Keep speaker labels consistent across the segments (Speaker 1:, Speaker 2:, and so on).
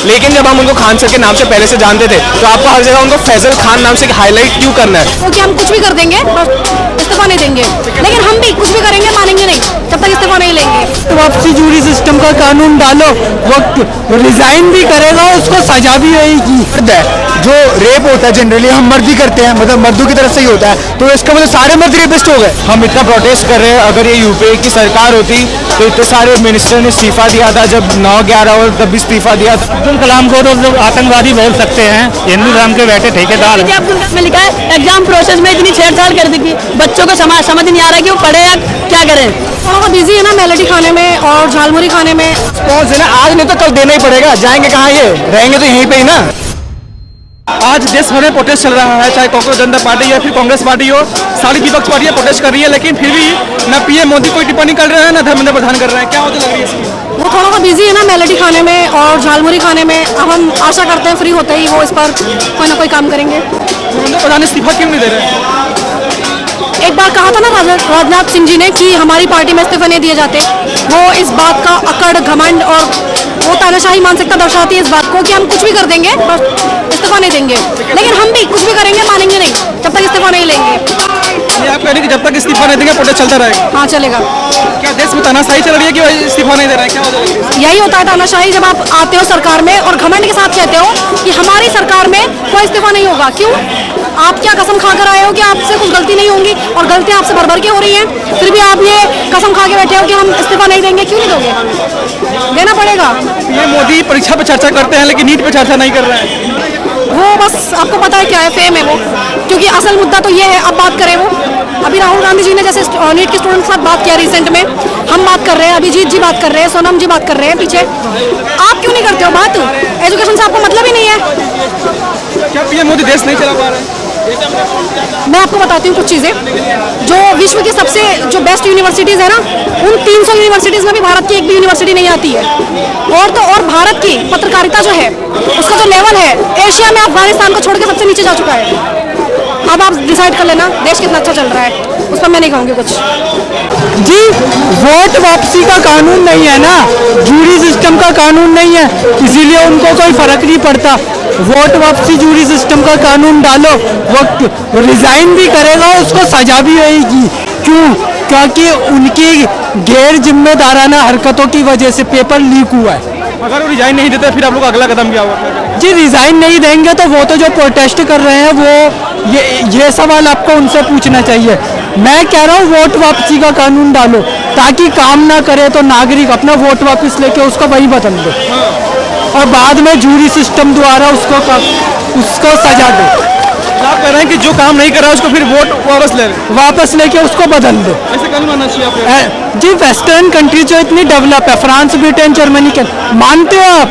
Speaker 1: लेकिन जब हम उनको खान सर के नाम से पहले से जानते थे तो आपको हर जगह उनको फैजल खान नाम से हाईलाइट क्यों करना है?
Speaker 2: क्योंकि हम कुछ भी कर देंगे, इस्तीफा नहीं देंगे, लेकिन हम भी कुछ भी करेंगे मानेंगे नहीं जब तक इस्तीफा नहीं लेंगे।
Speaker 3: तो वापसी जूरी सिस्टम का कानून डालो, वो रिजाइन भी करेगा उसको सजा भी होगी।
Speaker 4: जो रेप होता है जनरली हम मर्द ही करते हैं, मतलब मर्दों की तरफ से ही होता है, तो इसका मतलब सारे मर्द रेपिस्ट हो गए।
Speaker 1: हम इतना प्रोटेस्ट कर रहे हैं, अगर ये यूपीए की सरकार होती तो इतने सारे मिनिस्टर ने इस्तीफा दिया था, जब 9/11 और तब भी इस्तीफा दिया था।
Speaker 3: अब्दुल कलाम को तो लोग आतंकवादी बोल सकते हैं, हिंदू धर्म के बैठे ठेकेदार।
Speaker 2: में लिखा है एग्जाम प्रोसेस में इतनी छेड़छाड़ कर दी थी, बच्चों को समझ नहीं आ रहा कि वो पढ़े या क्या करें। थोड़ा बिजी है ना मेलोडी खाने में और झालमुरी खाने में।
Speaker 4: कौन से ना आज नहीं तो कल देना ही पड़ेगा, जाएंगे कहाँ, ये रहेंगे तो यहीं पे ही ना।
Speaker 1: आज देश भर में प्रोटेस्ट चल रहा है, चाहे कांग्रेस जनता पार्टी या फिर कांग्रेस पार्टी हो, सारी विपक्ष पार्टियां प्रोटेस्ट कर रही है, लेकिन फिर भी न पीएम मोदी कोई टिप्पणी कर रहे हैं, न धर्मेंद्र प्रधान कर रहे हैं। क्या वजह लग रही है इसकी?
Speaker 2: वो थोड़ा बिजी है ना मेलोडी खाने में और झालमुरी खाने में। अब हम आशा करते हैं फ्री होते ही वो इस पर कोई ना कोई काम करेंगे।
Speaker 1: धर्मेंद्र प्रधान इस्तीफा क्यों नहीं दे रहे हैं?
Speaker 2: एक बार कहा था ना राजनाथ सिंह जी ने कि हमारी पार्टी में इस्तीफे नहीं दिए जाते। वो इस बात का अकड़, घमंड और वो तानाशाही मानसिकता दर्शाती है इस बात को कि हम कुछ भी कर देंगे, इस्तीफा नहीं देंगे, लेकिन हम भी कुछ भी करेंगे मानेंगे नहीं जब तक इस्तीफा नहीं लेंगे।
Speaker 1: ये आप कह रहे हैं कि जब तक इस्तीफा नहीं देंगे प्रोटेस्ट चलता रहेगा?
Speaker 2: हाँ चलेगा।
Speaker 1: क्या देश में तानाशाही चल रही है कि इस्तीफा नहीं दे रहे हैं? क्या वजह लग रही है?
Speaker 2: यही होता है तानाशाही, जब आप आते हो सरकार में और घमंड के साथ कहते हो कि हमारी सरकार में कोई इस्तीफा नहीं होगा। क्यों? आप क्या कसम खा कर आए हो कि आपसे कुछ गलती नहीं होंगी और गलतियां आपसे भर भर के हो रही हैं, फिर भी आप ये कसम खा के बैठे हो कि हम इस्तीफा नहीं देंगे। क्यों नहीं दोगे? देना पड़ेगा।
Speaker 1: पीएम मोदी परीक्षा पे चर्चा करते हैं लेकिन नीट पे चर्चा नहीं कर रहे हैं।
Speaker 2: वो बस आपको पता है क्या है, फेम है वो, क्योंकि असल मुद्दा तो ये है। अब बात करें वो, अभी राहुल गांधी जी ने जैसे नीट के स्टूडेंट के साथ बात किया रिसेंट में, हम बात कर रहे हैं, अभिजीत जी बात कर रहे हैं, सोनम जी बात कर रहे हैं पीछे। आप क्यों नहीं करते हो बात? एजुकेशन से आपको मतलब ही नहीं है।
Speaker 1: क्या पीएम मोदी देश नहीं चला पा रहे हैं?
Speaker 2: मैं आपको बताती हूँ कुछ चीज़ें। जो विश्व की सबसे जो बेस्ट यूनिवर्सिटीज़ है ना, उन 300 यूनिवर्सिटीज़ में भी भारत की एक भी यूनिवर्सिटी नहीं आती है। और भारत की पत्रकारिता जो है उसका जो लेवल है, एशिया में अफगानिस्तान को छोड़ के सबसे नीचे जा चुका है। अब आप डिसाइड कर लेना देश कितना अच्छा चल रहा है, उस पर मैं नहीं कहूँगी कुछ।
Speaker 3: जी, वोट वापसी का कानून नहीं है ना, जूरी सिस्टम का कानून नहीं है, इसीलिए उनको कोई फर्क नहीं पड़ता। वोट वापसी जूरी सिस्टम का कानून डालो, वो रिजाइन भी करेगा उसको सजा भी होगी। क्यों? क्योंकि उनकी गैर जिम्मेदाराना हरकतों की वजह से पेपर लीक हुआ है।
Speaker 1: अगर वो रिजाइन नहीं देते फिर आप लोग अगला कदम क्या होगा?
Speaker 3: जी, रिजाइन नहीं देंगे तो वो तो जो प्रोटेस्ट कर रहे हैं वो ये सवाल आपको उनसे पूछना चाहिए। मैं कह रहा हूँ वोट वापसी का कानून डालो, ताकि काम ना करे तो नागरिक अपना वोट वापस लेके उसको वही बदल दो और बाद में जूरी सिस्टम द्वारा उसको सजा दो।
Speaker 1: आप कह रहे हैं कि जो काम नहीं कर रहा है उसको फिर वोट वापस
Speaker 3: लेके उसको बदल दो।
Speaker 1: ऐसे कानून आना चाहिए आपको।
Speaker 3: जी, वेस्टर्न कंट्रीज जो इतनी डेवलप है, फ्रांस, ब्रिटेन, जर्मनी के, मानते हो आप?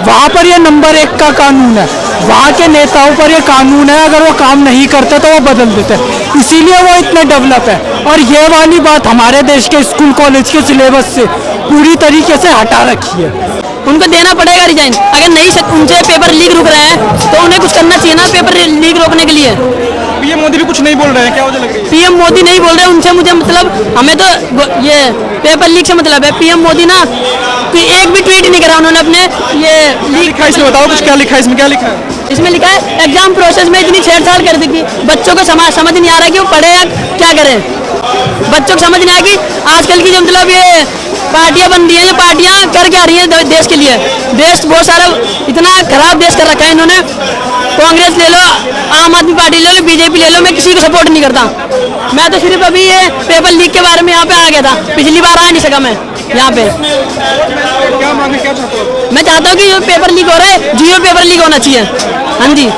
Speaker 3: वहाँ पर ये नंबर 1 का कानून है, वहाँ के नेताओं पर ये कानून है, अगर वो काम नहीं करते तो वो बदल देते हैं, इसीलिए वो इतने डेवलप है। और ये वाली बात हमारे देश के स्कूल कॉलेज के सिलेबस से पूरी तरीके से हटा रखी है।
Speaker 2: उनको देना पड़ेगा रिजाइन। अगर नहीं उनसे पेपर लीक रुक रहा है तो उन्हें कुछ करना चाहिए ना पेपर लीक रोकने के लिए।
Speaker 1: पीएम मोदी भी कुछ नहीं बोल रहे हैं, क्या वजह लग रही है?
Speaker 2: पीएम मोदी नहीं बोल रहे, उनसे मुझे मतलब, हमें तो ये पेपर लीक से मतलब है। पीएम मोदी ना एक भी ट्वीट नहीं करा उन्होंने अपने ये
Speaker 1: लिखा है इसमें, बताओ कुछ क्या लिखा है इसमें? क्या लिखा है
Speaker 2: इसमें? लिखा है एग्जाम प्रोसेस में इतनी छेड़छाड़ कर दी थी, बच्चों को समझ नहीं आ रहा कि वो पढ़े या क्या करें। बच्चों को समझ नहीं आया कि आजकल की जो मतलब ये पार्टियां बन रही हैं, ये पार्टियां कर क्या रही हैं देश के लिए। देश बहुत सारा इतना खराब देश कर रखा है इन्होंने। कांग्रेस ले लो, आम आदमी पार्टी ले लो, बीजेपी ले लो, मैं किसी को सपोर्ट नहीं करता। मैं तो सिर्फ अभी ये पेपर लीक के बारे में यहाँ पे आ गया था, पिछली बार आ नहीं सका मैं यहाँ पे।
Speaker 1: क्या मांगे, क्या चाहते हो?
Speaker 2: मैं चाहता हूँ कि जो पेपर लीक हो रहा है, जीरो पेपर लीक होना चाहिए। हाँ जी,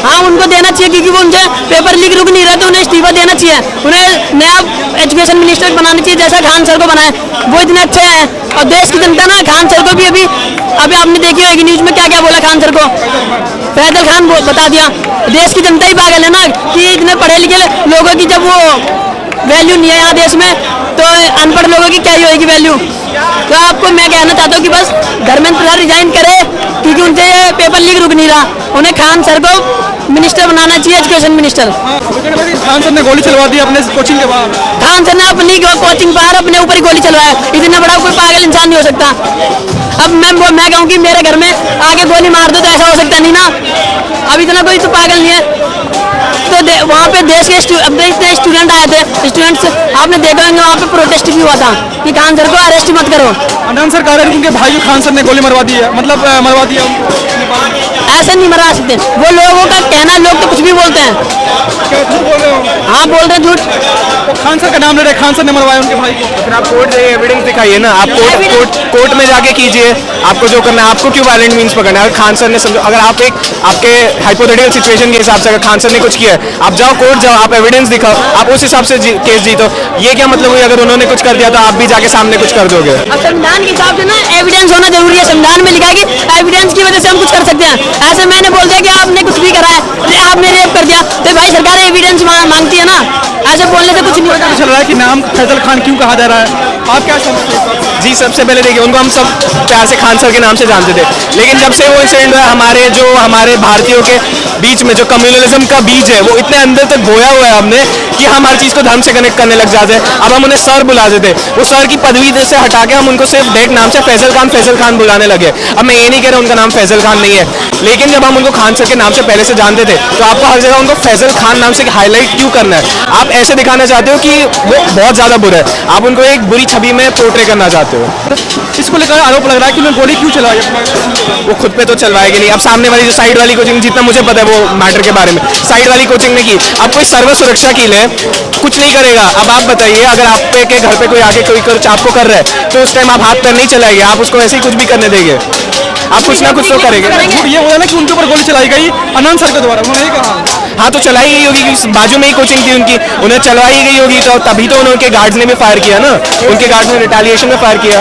Speaker 2: हाँ उनको देना चाहिए, क्योंकि वो उनसे पेपर लीक रुक नहीं रहा तो उन्हें इस्तीफा देना चाहिए। उन्हें नया एजुकेशन मिनिस्टर बनाना चाहिए, जैसा खान सर को बनाए, वो इतने अच्छे हैं। और देश की जनता ना खान सर को भी अभी आपने देखी होगी न्यूज में क्या क्या बोला खान सर को, फैजल खान बता दिया। देश की जनता ही पागल है ना कि इतने पढ़े लिखे लोगों की जब वो वैल्यू नहीं है यहाँ देश में, तो अनपढ़ लोगों की क्या ही होगी वैल्यू। तो आपको मैं कहना चाहता हूँ कि बस धर्मेंद्र प्रधान रिजाइन करे, क्योंकि उनसे पेपर लीक रुक नहीं रहा। उन्हें खान सर को मिनिस्टर बनाना चाहिए, एजुकेशन मिनिस्टर।
Speaker 1: खान सर ने गोली चलवा दी अपने कोचिंग के बाहर।
Speaker 2: खान सर ने अपनी कोचिंग बाहर अपने ऊपर ही गोली चलवाया। इतना बड़ा कोई पागल इंसान नहीं हो सकता। अब मैं कहूँ कि मेरे घर में आके गोली मार दो तो ऐसा हो सकता नहीं ना। अब इतना कोई तो पागल नहीं है। तो वहाँ पे देश के स्टूडेंट आए थे, स्टूडेंट्स आपने देखा होंगे वहाँ पे प्रोटेस्ट भी हुआ था कि खान सर को अरेस्ट मत करो।
Speaker 1: अदनान सर कह रहे हैं कि उनके भाई खान सर ने गोली मरवा दी है, मतलब मरवा दिया उनको।
Speaker 2: ऐसे नहीं मरवा सकते, वो लोगों का कहना, लोग तो कुछ भी बोलते हैं।
Speaker 1: क्या झूठ बोल रहे हो?
Speaker 2: हाँ बोल रहे हैं झूठ।
Speaker 1: तो खान सर का नाम ले रहे, खान सर ने मरवाया उनके भाई को।
Speaker 5: फिर आप कोर्ट जाइए, एविडेंस दिखाइए ना, आप कोर्ट में जाके कीजिए, आपको जो करना है। आपको क्यों वायलेंट मीन्स पकड़ना है? अगर खान सर ने समझो, अगर आप एक आपके हाइपोथेटिकल सिचुएशन के हिसाब से अगर खान सर ने कुछ किया है, आप जाओ कोर्ट जाओ, आप एविडेंस दिखाओ, आप उस हिसाब से केस जीतो। ये क्या मतलब हुई अगर उन्होंने कुछ कर दिया तो आप भी जाके सामने कुछ कर दोगे?
Speaker 2: अब संविधान के हिसाब से ना एविडेंस होना जरूरी है। संविधान में लिखा है कि एविडेंस की वजह से हम कुछ कर सकते हैं। ऐसे मैंने बोल दिया कि आपने कुछ भी करा है, आपने रेप कर दिया, तो भाई सरकार एविडेंस मांगती है ना। ऐसे बोलने से कुछ नहीं होता।
Speaker 1: चल रहा है कि नाम फैजल खान क्यों कहा जा रहा है, आप क्या समझते हैं?
Speaker 5: जी, सबसे पहले देखिए, उनको हम सब प्यार से खान सर के नाम से जानते थे, लेकिन जब से वो इंसिडेंट हुआ, हमारे भारतीयों के बीच में जो कम्युनलिज्म का बीज है वो इतने अंदर तक बोया हुआ है हमने कि हम हर चीज़ को धर्म से कनेक्ट करने लग जाते हैं। अब हम उन्हें सर बुलाते थे, वो सर की पदवी से हटा के हम उनको सिर्फ डायरेक्ट नाम से फैजल खान बुलाने लगे। अब मैं ये नहीं कह रहा उनका नाम फैजल खान नहीं है, लेकिन जब हम उनको खान सर के नाम से पहले से जानते थे तो आपको हर जगह उनको फैजल खान नाम से हाईलाइट क्यों करना है? आप ऐसे दिखाना चाहते हो कि वो बहुत ज़्यादा बुरा है, आप उनको एक बुरी छवि में पोर्ट्रे करना चाहते हो।
Speaker 1: इसको लेकर आरोप लग रहा है कि उन्होंने गोली क्यों चलाई?
Speaker 5: वो खुद पे तो चलवाएगी नहीं। अब सामने वाली जो साइड वाली कोचिंग, जितना मुझे पता है वो मैटर के बारे में, साइड वाली कोचिंग ने की। अब कोई सर्व सुरक्षा के लिए कुछ नहीं करेगा। अब आप बताइए, अगर आप पे के घर पे कोई आके कोई कुछ आपको कर रहा है तो उस टाइम आप हाथ पैर नहीं चलाएंगे, आप उसको ऐसे ही कुछ भी करने देंगे? आप कुछ ना कुछ तो करेंगे।
Speaker 1: ये हुआ ना कि उनके ऊपर गोली चलाई गई अनंत सर के द्वारा, उन्होंने कहा।
Speaker 5: हाँ, तो चलाई गई होगी क्योंकि बाजू में ही कोचिंग थी उनकी, उन्हें चलवाई गई होगी, तो तभी तो उनके गार्ड्स ने भी फायर किया ना, उनके गार्ड्स ने रिटेलिएशन में फायर किया।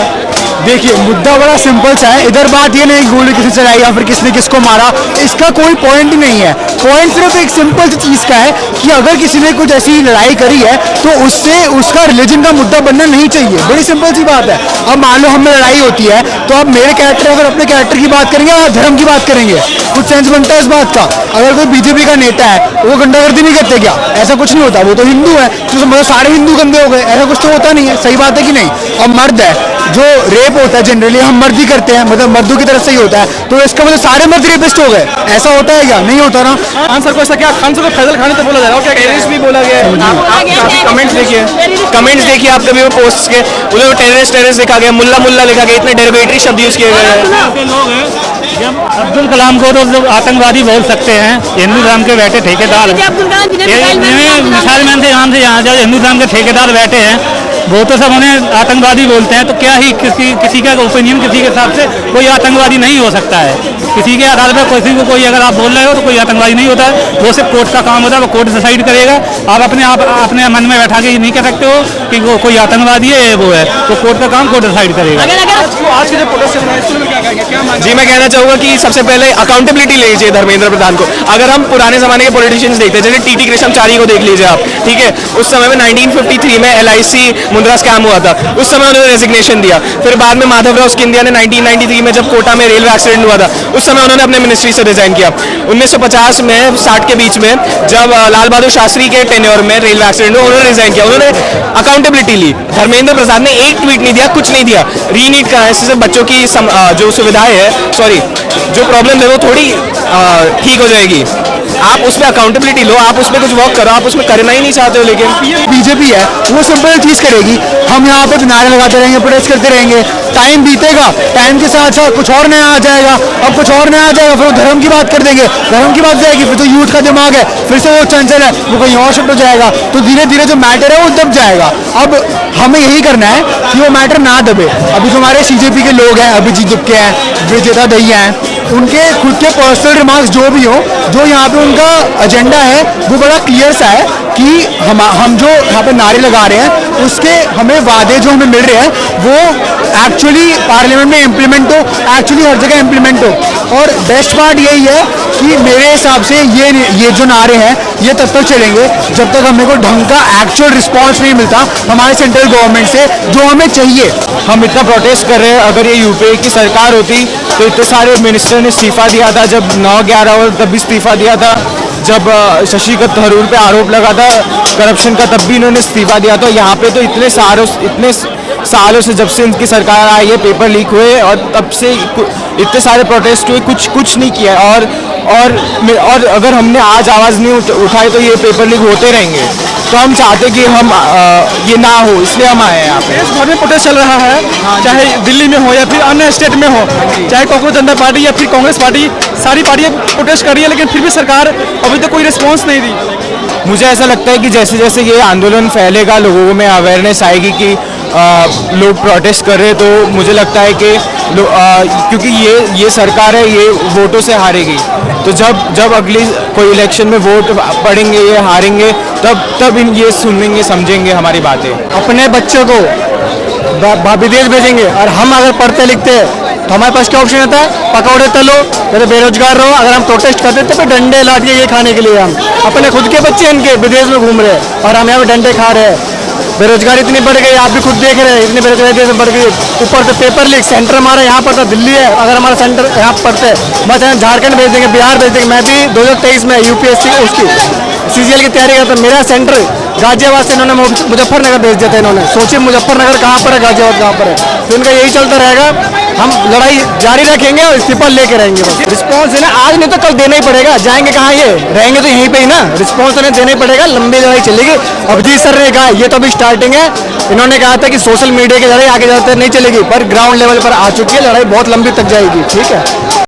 Speaker 4: देखिए, मुद्दा बड़ा सिंपल सा है। इधर बात ये नहीं गोली किसी चलाई या फिर किसने किसको मारा, इसका कोई पॉइंट ही नहीं है। पॉइंट सिर्फ एक सिंपल सी चीज़ का है कि अगर किसी ने कुछ ऐसी लड़ाई करी है तो उससे उसका रिलीजन का मुद्दा बनना नहीं चाहिए। बड़ी सिंपल सी बात है। अब मान लो हम में लड़ाई होती है तो अब मेरे कैरेक्टर अगर अपने कैरेक्टर की बात करेंगे या धर्म की बात करेंगे, कुछ सेंस बनता है इस बात का। अगर कोई बीजेपी का नेता है वो गुंडागर्दी नहीं करते क्या? ऐसा कुछ नहीं होता, वो तो हिंदू है तो मतलब सारे हिंदू गंदे हो गए, ऐसा कुछ तो होता नहीं है। सही बात है कि नहीं? अब मर्द है, जो रेप होता है जनरली हम मर्द ही करते हैं, मतलब मर्दों की तरफ से ही होता है, तो इसका मतलब सारे मर्द रेपिस्ट हो गए, ऐसा होता है क्या? नहीं होता ना।
Speaker 1: खान सर को ऐसा क्या, खान सर को फैजल खान तो बोला जा रहा है, क्या टेररिस्ट
Speaker 5: भी बोला गया है। आप कमेंट्स देखिए आप कभी वो पोस्ट के, उन्हें टेररिस्ट लिखा गया, मुल्ला लिखा गया, इतने डेरोगेटरी शब्द यूज किए गए हैं।
Speaker 3: अब्दुल कलाम को तो लोग आतंकवादी बोल सकते हैं, हिंदू धर्म के बैठे ठेकेदार, मिसाल मैन से यहाँ जो हिंदू धर्म के ठेकेदार बैठे हैं वो तो सब उन्हें आतंकवादी बोलते हैं, तो क्या ही किसी का ओपिनियन किसी के हिसाब से कोई आतंकवादी नहीं हो सकता है। किसी के आधार पर किसी को कोई अगर आप बोल रहे हो तो कोई आतंकवादी नहीं होता है, वो सिर्फ कोर्ट का काम होता है, वो कोर्ट डिसाइड करेगा। आप अपने मन में बैठा के ये नहीं कह सकते हो कि वो कोई आतंकवादी है वो है, तो कोर्ट का काम कोर्ट डिसाइड करेगा।
Speaker 1: आज के जो प्रोटेस्ट चल रहा है इसमें क्या कहेंगे, क्या मांग?
Speaker 5: जी, मैं कहना चाहूंगा कि सबसे पहले अकाउंटेबिलिटी लेनी चाहिए धर्मेंद्र प्रधान को। अगर हम पुराने जमाने के पॉलिटिशियंस देखते हैं, जैसे टीटी कृष्णचारी को देख लीजिए आप, ठीक है, उस समय में 1953 में LIC मुंद्रा स्कैम हुआ था, उस समय उन्होंने रेजिग्नेशन दिया। फिर बाद में माधवराव स्किंदिया ने 1993 में जब कोटा में रेलवे एक्सीडेंट हुआ था उस समय उन्होंने अपने मिनिस्ट्री से रिजाइन किया। 1950 में 60 के बीच में जब लाल बहादुर शास्त्री के टेन्योर में रेलवे एक्सीडेंट हुआ उन्होंने रिजाइन किया, उन्होंने अकाउंटेबिलिटी ली। धर्मेंद्र प्रसाद ने एक ट्वीट नहीं दिया, कुछ नहीं दिया। रीनीट का है, सिर्फ बच्चों की जो सुविधाएं है, जो प्रॉब्लम है वो थोड़ी ठीक हो जाएगी। आप उसमें अकाउंटेबिलिटी लो, आप उसमें कुछ वर्क करो, आप उसमें करना ही नहीं चाहते हो। लेकिन
Speaker 4: बीजेपी है वो सिंपल चीज़ करेगी, हम यहाँ पे नारे लगाते रहेंगे, प्रोटेस्ट करते रहेंगे, टाइम बीतेगा, टाइम के साथ साथ कुछ और नया आ जाएगा, अब कुछ और नया आ जाएगा, फिर वो धर्म की बात कर देंगे, धर्म की बात जाएगी, फिर तो यूथ का दिमाग है, फिर से वो चंचल है, वो कहीं और शिफ्ट हो जाएगा, तो धीरे धीरे जो मैटर है वो दब जाएगा। अब हमें यही करना है कि वो मैटर ना दबे। अभी जो हमारे CJP के लोग हैं, अभिजीत दुबके हैं, विजेता दहिया हैं, उनके खुद के पर्सनल रिमार्क्स जो भी हो, जो यहाँ पे उनका एजेंडा है वो बड़ा क्लियर सा है कि हम जो यहाँ पे नारे लगा रहे हैं उसके हमें वादे जो हमें मिल रहे हैं वो एक्चुअली पार्लियामेंट में इम्प्लीमेंट हो, एक्चुअली हर जगह इम्प्लीमेंट हो। और बेस्ट पार्ट यही है कि मेरे हिसाब से ये जो नारे हैं ये तब तक चलेंगे जब तक हमें को ढंग का एक्चुअल रिस्पॉन्स नहीं मिलता हमारे सेंट्रल गवर्नमेंट से जो हमें चाहिए।
Speaker 5: हम इतना प्रोटेस्ट कर रहे हैं, अगर ये यूपीए की सरकार होती तो इतने सारे मिनिस्टर ने इस्तीफा दिया था, जब 9-11 और तब भी इस्तीफा दिया था।
Speaker 4: जब शशि थरूर पे आरोप लगा था करप्शन का, तब भी इन्होंने इस्तीफा दिया। तो यहाँ पे तो इतने सालों से, जब से इनकी सरकार आई है, पेपर लीक हुए और तब से इतने सारे प्रोटेस्ट हुए, कुछ नहीं किया। और अगर हमने आज आवाज़ नहीं उठाई तो ये पेपर लीक होते रहेंगे। तो हम चाहते कि हम ये ना हो, इसलिए हम आए हैं यहाँ पे।
Speaker 1: देश भर में प्रोटेस्ट चल रहा है, चाहे दिल्ली में हो या फिर अन्य स्टेट में हो, चाहे कांग्रेस जनता पार्टी या फिर कांग्रेस पार्टी, सारी पार्टियां प्रोटेस्ट कर रही है, लेकिन फिर भी सरकार अभी तक कोई रिस्पॉन्स नहीं दी।
Speaker 4: मुझे ऐसा लगता है कि जैसे जैसे ये आंदोलन फैलेगा, लोगों में अवेयरनेस आएगी कि लोग प्रोटेस्ट कर रहे हैं, तो मुझे लगता है कि क्योंकि ये सरकार है, ये वोटों से हारेगी। तो जब अगली कोई इलेक्शन में वोट पड़ेंगे, ये हारेंगे, तब ये सुनेंगे, समझेंगे हमारी बातें।
Speaker 3: अपने बच्चों को विदेश भेजेंगे और हम अगर पढ़ते लिखते तो हमारे पास क्या ऑप्शन होता है? पकौड़े तलो, जैसे बेरोजगार रहो। अगर हम प्रोटेस्ट करते तो फिर डंडे लाठिए ये खाने के लिए हम अपने खुद के बच्चे इनके विदेश में घूम रहे हैं और हम यहाँ पे डंडे खा रहे हैं। बेरोजगारी इतनी बढ़ गई, आप भी खुद देख रहे हैं, इतनी बेरोजगारी देश में बढ़ गई। ऊपर से पेपर लीक, सेंटर हमारा यहाँ पड़ता दिल्ली है, अगर हमारा सेंटर यहाँ पड़ते बस यहाँ झारखंड भेज देंगे, बिहार भेज देंगे। मैं भी 2023 में यूपीएससी उसकी CGL की तैयारी करता, मेरा सेंटर गाजियाबाद से इन्होंने मुजफ्फरनगर भेज दिया था। इन्होंने सोचिए मुजफ्फरनगर कहाँ पर है, गाजियाबाद कहाँ पर है। तो इनका यही चलता रहेगा, हम लड़ाई जारी रखेंगे और इस्तीफा लेके रहेंगे। रिस्पॉन्स है ना, आज नहीं तो कल देना ही पड़ेगा। जाएंगे कहाँ, ये रहेंगे तो यहीं पे ही ना। रिस्पॉन्स उन्हें देना ही पड़ेगा, लंबी लड़ाई चलेगी। अभिजीत सर ने कहा ये तो अभी स्टार्टिंग है। इन्होंने कहा था कि सोशल मीडिया के जरिए आगे जाते नहीं चलेगी, पर ग्राउंड लेवल पर आ चुकी है लड़ाई, बहुत लंबी तक जाएगी। ठीक है।